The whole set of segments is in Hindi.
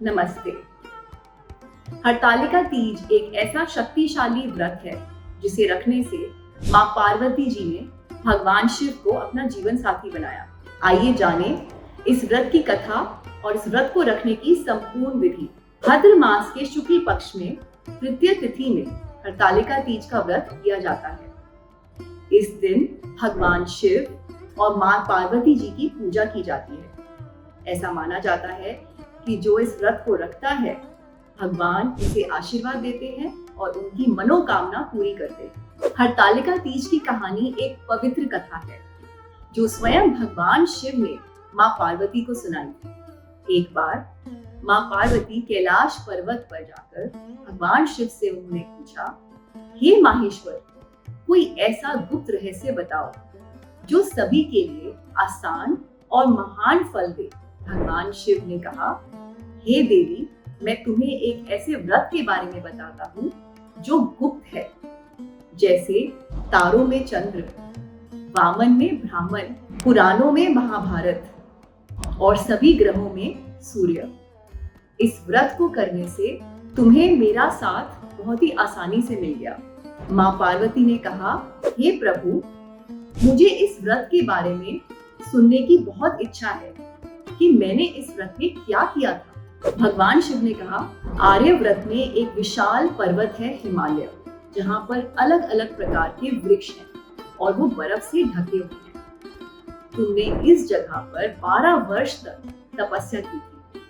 नमस्ते। हरतालिका तीज एक ऐसा शक्तिशाली व्रत है जिसे रखने से माँ पार्वती जी ने भगवान शिव को अपना जीवन साथी बनाया। आइए जाने इस व्रत की कथा और इस व्रत को रखने की संपूर्ण विधि। भाद्र मास के शुक्ल पक्ष में तृतीय तिथि में हरतालिका तीज का व्रत किया जाता है। इस दिन भगवान शिव और माँ पार्वती जी की पूजा की जाती है। ऐसा माना जाता है कि जो इस व्रत को रखता है भगवान उसे आशीर्वाद देते हैं और उनकी मनोकामना पूरी करते हैं। हरतालिका तीज की कहानी एक पवित्र कथा है जो स्वयं भगवान शिव ने माँ पार्वती को सुनाई थी। एक बार माँ पार्वती कैलाश पर्वत पर जाकर भगवान शिव से उन्होंने पूछा, हे माहेश्वर, कोई ऐसा गुप्त रहस्य बताओ जो सभी के लिए आसान और महान फल दे। भगवान शिव ने कहा, हे देवी, मैं तुम्हें एक ऐसे व्रत के बारे में बताता हूँ जो गुप्त है, जैसे तारों में चंद्र, वामन में ब्राह्मण, पुराणों में महाभारत और सभी ग्रहों में सूर्य। इस व्रत को करने से तुम्हें मेरा साथ बहुत ही आसानी से मिल गया। माँ पार्वती ने कहा, हे प्रभु, मुझे इस व्रत के बारे में सुनने की बहुत इच्छा है कि मैंने इस व्रत में क्या किया था। भगवान शिव ने कहा, आर्यव्रत में एक विशाल पर्वत है हिमालय, जहाँ पर अलग अलग प्रकार के वृक्ष हैं और वो बर्फ से ढके हुए हैं। तुमने इस जगह पर 12 वर्ष तक तपस्या की थी,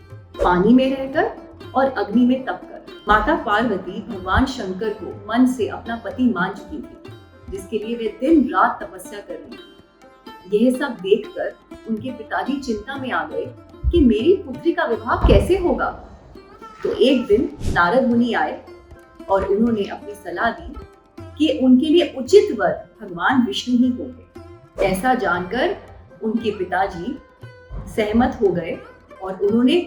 पानी में रहकर और अग्नि में तप कर। माता पार्वती भगवान शंकर को मन से अपना पति मान चुकी थी, जिसके लिए वे दिन रात तपस्या कर रही थी। यह सब देखकर उनके पिताजी चिंता में आ गए कि मेरी पुत्री का विवाह कैसे होगा। तो एक दिन नारद मुनि आए और उन्होंने अपनी सलाह दी कि उनके लिए उचित वर भगवान विष्णु ही होंगे। ऐसा जानकर उनके पिताजी सहमत हो गए और उन्होंने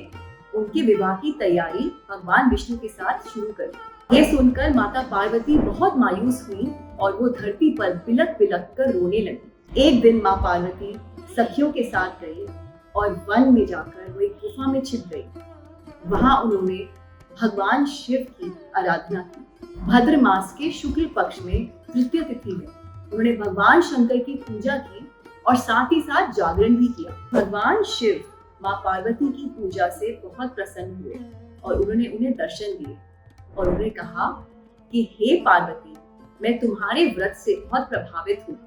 उनके विवाह की तैयारी भगवान विष्णु के साथ शुरू कर दी। यह सुनकर माता पार्वती बहुत मायूस हुई और वो धरती पर बिलक बिलक कर रोने लगी। एक दिन माँ पार्वती सखियों के साथ गई और वन में जाकर वो एक गुफा में छिप गई। वहां उन्होंने भगवान शिव की आराधना की। भाद्र मास के शुक्ल पक्ष में तृतीय तिथि में उन्होंने भगवान शंकर की पूजा की और साथ ही साथ जागरण भी किया। भगवान शिव माँ पार्वती की पूजा से बहुत प्रसन्न हुए और उन्होंने उन्हें दर्शन दिए और उन्हें कहा कि हे पार्वती, मैं तुम्हारे व्रत से बहुत प्रभावित हूँ,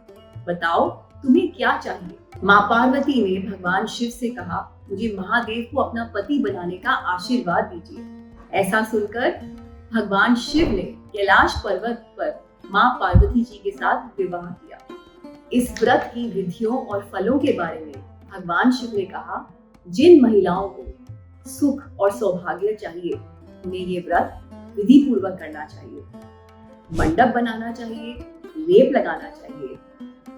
बताओ तुम्हें क्या चाहिए। माँ पार्वती ने भगवान शिव से कहा, मुझे महादेव को अपना पति बनाने का आशीर्वाद दीजिए। ऐसा सुनकर भगवान शिव ने कैलाश पर्वत पर माँ पार्वती जी के साथ विवाह किया। इस व्रत की विधियों और फलों के बारे में भगवान शिव ने कहा, जिन महिलाओं को सुख और सौभाग्य चाहिए उन्हें ये व्रत विधि पूर्वक करना चाहिए। मंडप बनाना चाहिए, लेप लगाना चाहिए,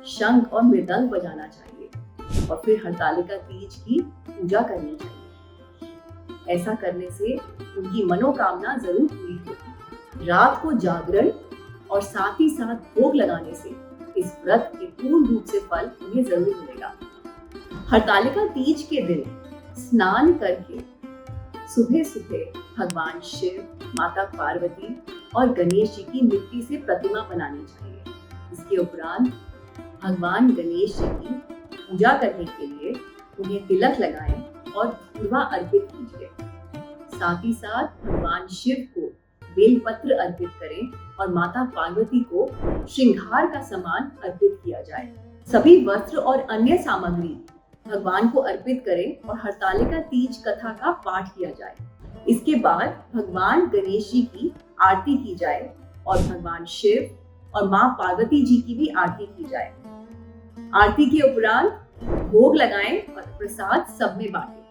शंख और मृदंग बजाना चाहिए और फिर हरतालिका तीज की पूजा करनी चाहिए। ऐसा करने से उनकी मनोकामना जरूर पूरी होगी। रात को जागरण और साथ ही साथ भोग लगाने से इस व्रत के पूर्ण रूप से फल उन्हें जरूर मिलेगा। हरतालिका तीज के दिन स्नान करके सुबह सुबह भगवान शिव, माता पार्वती और गणेश जी की मिट्टी से प्रतिमा बनानी चाहिए। इसके उपरांत भगवान गणेश जी की पूजा करने के लिए उन्हें तिलक लगाएं और धूर्वा अर्पित कीजिए। साथ ही साथ भगवान शिव को बेलपत्र अर्पित करें और माता पार्वती को श्रृंगार का सामान अर्पित किया जाए। सभी वस्त्र और अन्य सामग्री भगवान को अर्पित करें और हरतालिका तीज कथा का पाठ किया जाए। इसके बाद भगवान गणेश जी की आरती की जाए और भगवान शिव और माँ पार्वती जी की भी आरती की जाए। आरती के उपरांत भोग लगाएं और प्रसाद सब में बांटें।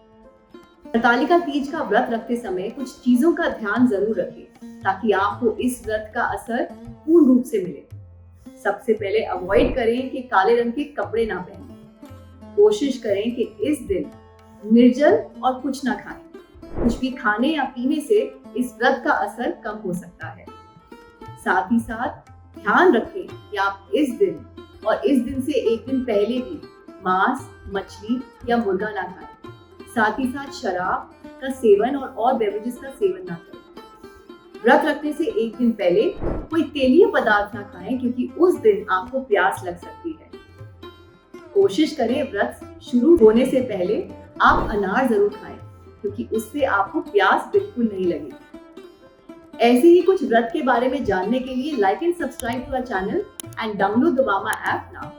हरतालिका तीज का व्रत रखते समय कुछ चीजों का ध्यान जरूर रखें ताकि आपको इस व्रत का असर पूर्ण रूप से मिले। सबसे पहले अवॉइड करें कि काले रंग के कपड़े ना पहनें। कोशिश करें कि इस दिन निर्जल और कुछ ना खाएं। कुछ भी खाने या पीने से इस व्रत का असर कम हो सकता है। साथ ही साथ ध्यान रखें कि आप इस दिन और इस दिन से एक दिन पहले भी मांस, मछली या मुर्गा ना खाएं। साथ ही साथ शराब, का सेवन और बेवरेजेस का सेवन ना करें। व्रत रखने से एक दिन पहले कोई तेलीय पदार्थ ना खाएं, क्योंकि उस दिन आपको प्यास लग सकती है। कोशिश करें व्रत शुरू होने से पहले आप अनार जरूर खाएं, क्योंकि उससे आपको प्यास बिल्कुल नहीं लगेगी। ऐसे ही कुछ व्रत के बारे में जानने के लिए like and subscribe to our channel and download the Mama app now.